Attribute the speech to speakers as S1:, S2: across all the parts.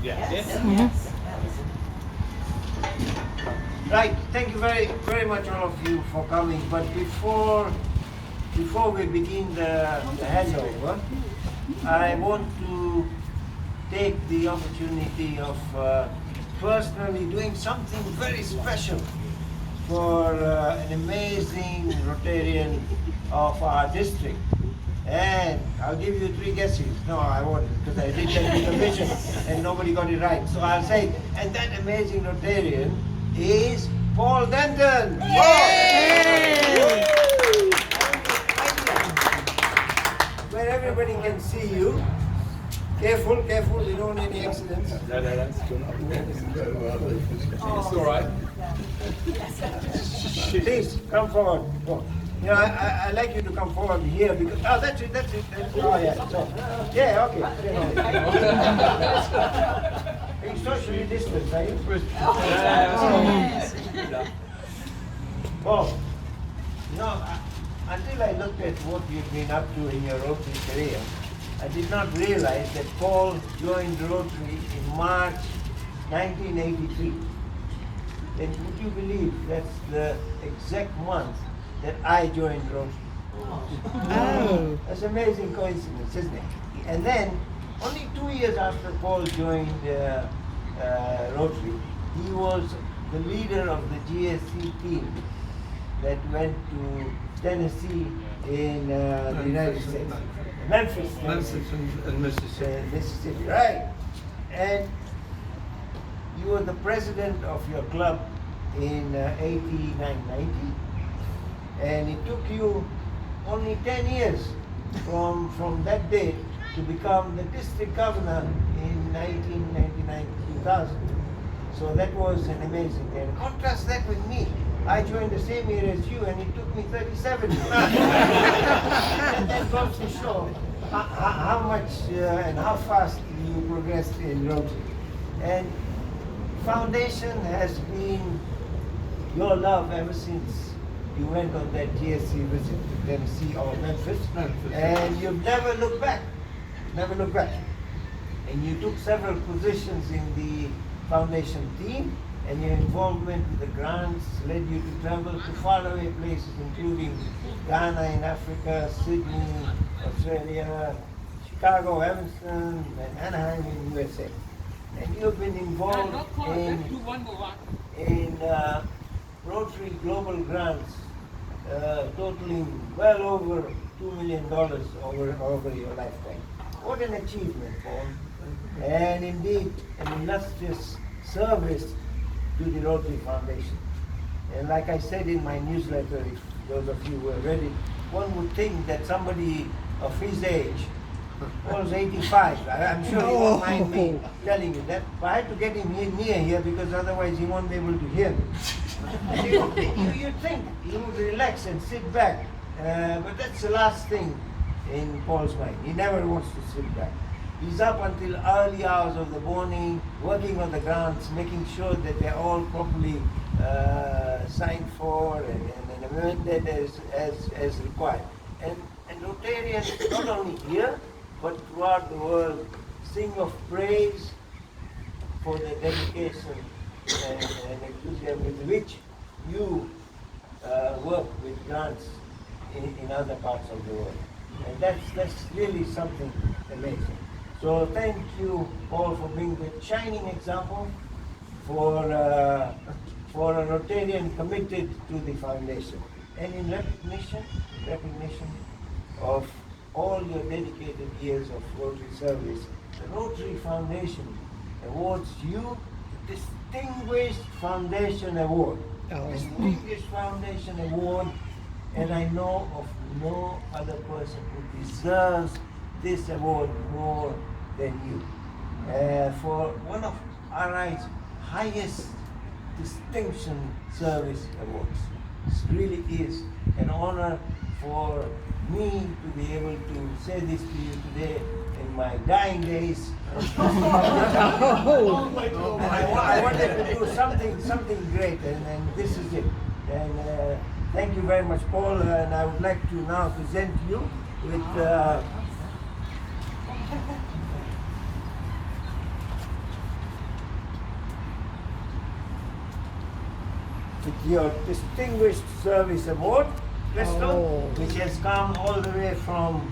S1: Yes. Right, thank you very much all of you for coming. But before we begin the handover, I want to take the opportunity of personally doing something very special for an amazing Rotarian of our district. And I'll give you 3 guesses. No, I won't, because I did tell you the vision and nobody got it right. So I'll say, and that amazing Rotarian is Paul Denton. Yay! Where everybody can see you. Careful, we don't want any accidents.
S2: No, that's good. It's all right.
S1: Please, come forward. You know, I like you to come forward here because, oh, that's it. Oh, yeah. So, yeah, okay. Are you socially distanced, are you? Paul, you know, until I looked at what you've been up to in your Rotary career, I did not realize that Paul joined Rotary in March 1983. And would you believe that's the exact month that I joined Rotary? Oh. That's an amazing coincidence, isn't it? And then, only 2 years after Paul joined Rotary, he was the leader of the GSC team that went to Tennessee in the United States. Memphis
S2: and Mississippi.
S1: Mississippi, right. And you were the president of your club in 89-90. And it took you only 10 years from that date to become the district governor in 1999-2000. So that was an amazing thing. Contrast that with me. I joined the same year as you, and it took me 37 years. And that goes to show how much and how fast you progressed in Rotary. And foundation has been your love ever since you went on that GSC visit to Tennessee or Memphis, and you've never looked back. Never looked back. And you took several positions in the foundation team, and your involvement with the grants led you to travel to faraway places, including Ghana in Africa, Sydney, Australia, Chicago, Evanston, and Anaheim in USA. And you've been involved in Rotary Global grants totaling well over $2 million over your lifetime. What an achievement, Paul. And indeed, an illustrious service to the Rotary Foundation. And like I said in my newsletter, if those of you who have read it, one would think that somebody of his age, Paul's 85, I'm sure he won't mind me telling you that, but I had to get him near here because otherwise he won't be able to hear me. You'd think he would relax and sit back, but that's the last thing in Paul's mind. He never wants to sit back. He's up until early hours of the morning, working on the grants, making sure that they're all properly signed for and amended as required. And Rotarians, not only here, but throughout the world, sing of praise for the dedication and enthusiasm with which you work with grants in other parts of the world. And that's really something amazing. So thank you, Paul, for being the shining example for a Rotarian committed to the foundation. And in recognition of all your dedicated years of Rotary service, the Rotary Foundation awards you the Distinguished Foundation Award. Distinguished Foundation Award, and I know of no other person who deserves this award more than you. For one of RI's highest distinction service awards. This really is an honor for me to be able to say this to you today in my dying days. I wanted to do something great, and this is it. And thank you very much, Paul, and I would like to now present you with with your Distinguished Service Award, Crystal,
S3: Oh.
S1: which has come all the way from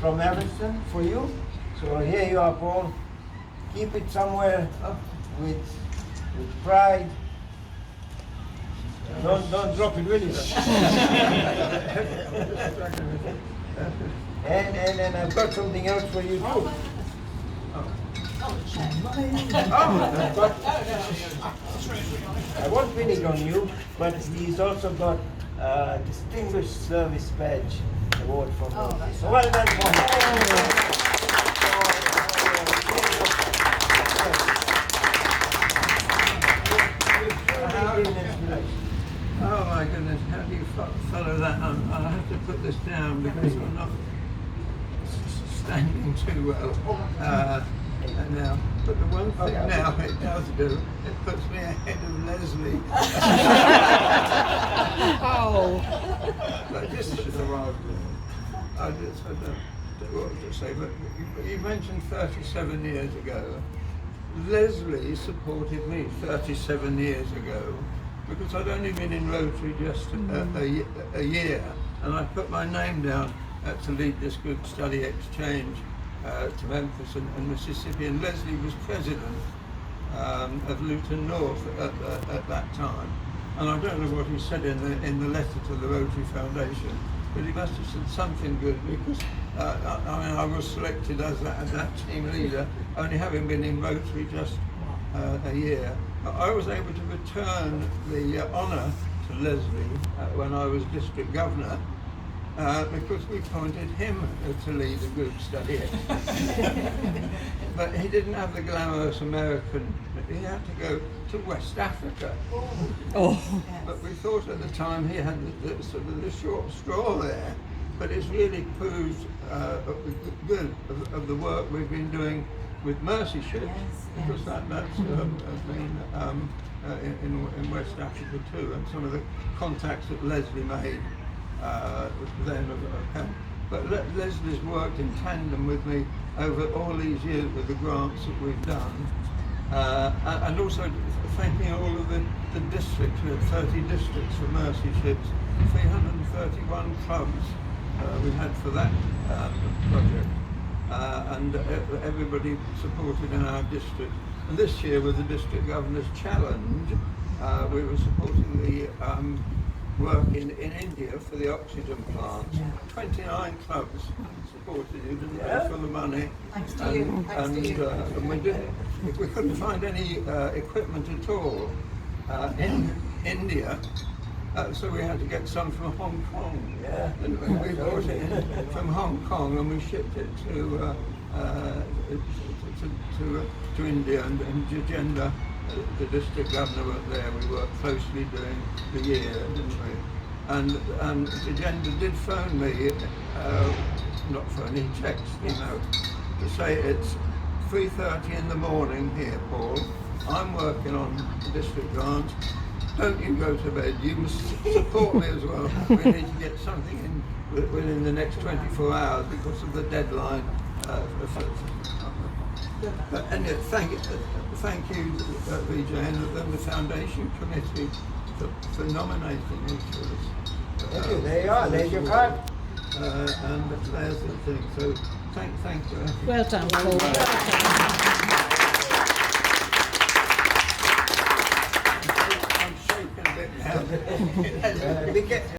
S1: Evanston for you. So here you are, Paul. Keep it somewhere with pride. Don't drop it, will you? and I've got something else for you too. I won't pin it on you, but he's also got a Distinguished Service Badge Award from Rotary. So well done, Paul.
S2: Oh my goodness, how do you follow that? I'll have to put this down because I'm not standing too well now. But the one thing now it does do, it puts me ahead of Leslie. But just I just don't know what to say, but you mentioned 37 years ago. Leslie supported me 37 years ago because I'd only been in Rotary just a year, and I put my name down to lead this group study exchange to Memphis and Mississippi, and Leslie was president of Luton North at that time. And I don't know what he said in the letter to the Rotary Foundation, but he must have said something good because I was selected as that team leader, only having been in Rotary just a year. I was able to return the honour to Leslie when I was district governor because we appointed him to lead the group study. But he didn't have the glamorous American, he had to go to West Africa. But we thought at the time he had the sort of the short straw there. But it's really proved good of the work we've been doing with Mercy ships, because that's been in West Africa too, and some of the contacts that Leslie made then have helped. But Leslie's worked in tandem with me over all these years with the grants that we've done, and also thanking all of the districts. We had 30 districts for Mercy ships, 331 clubs we had for that project. And everybody supported in our district. And this year with the District Governor's Challenge, we were supporting the work in India for the oxygen plants. 29 clubs supported it, didn't pay for the money.
S3: Thanks to you.
S2: And we couldn't find any equipment at all in India. So we had to get some from Hong Kong. And we brought it in from Hong Kong and we shipped it to India and Jagenda, the district governor was there. We worked closely during the year, didn't we? And Jagenda did phone me, not phone, he texted me now, to say it's 3:30 in the morning here, Paul. I'm working on the district grants. Don't you go to bed, you must support me as well. We need to get something in within the next 24 hours because of the deadline. But anyway, thank you, Vijay, and the Foundation Committee for nominating me to this.
S1: Thank you. There you are. There's your card.
S2: And there's the thing. So thank you.
S3: Well done, Paul.
S2: I'm shaking a bit now.
S1: Be careful.